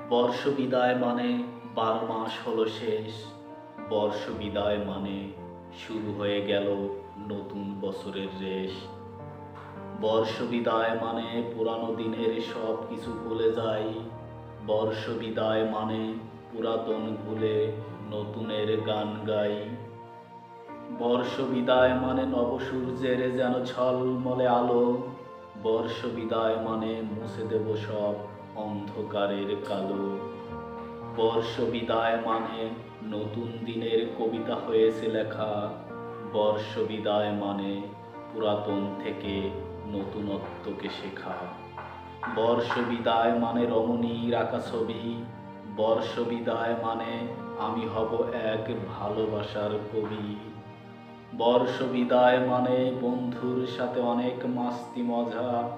বর্ষ বিদায় মানে 12 মাস হলো শেষ। বর্ষ বিদায় মানে শুরু হয়ে গেল নতুন বছরের রেশ। বর্ষ বিদায় মানে পুরানো দিনের সব কিছু ভুলে যাই। বর্ষ বিদায় মানে পুরাতন ভুলে নতুনের গান গাই। বর্ষ বিদায় মানে নবসূর্যের যেন ঝলমলে আলো। বর্ষ বিদায় মানে মুছে দেব সব অন্ধকারের কালো। বর্ষ বিদায় মানে নতুন দিনের কবিতা হয়েছে লেখা। বর্ষ বিদায় মানে পুরাতন থেকে নতুনত্বকে শেখা। বর্ষ বিদায় মানে রমণীর আঁকা ছবি। বর্ষ বিদায় মানে আমি হব এক ভালোবাসার কবি। বর্ষ বিদায় মানে বন্ধুর সাথে অনেক মাস্তি মজা।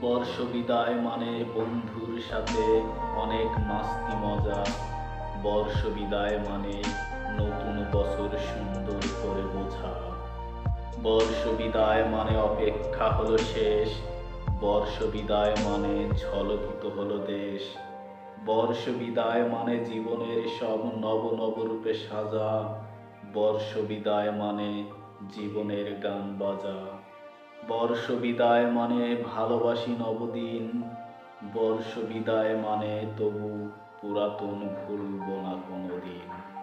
বর্ষ বিদায় মানে বন্ধুর সাথে অনেক মাস্তি মজা। বর্ষ বিদায় মানে নতুন বছর সুন্দর করে বোঝা। বর্ষ বিদায় মানে অপেক্ষা হলো শেষ। বর্ষ বিদায় মানে ঝলকিত হলো দেশ। বর্ষ বিদায় মানে জীবনের সব নব নব রূপে সাজা। বর্ষ বিদায় মানে জীবনের গান বাজা। বর্ষ বিদায় মানে ভালোবাসি নবদিন। বর্ষ বিদায় মানে তবু পুরাতন ভুলব না কোনোদিন।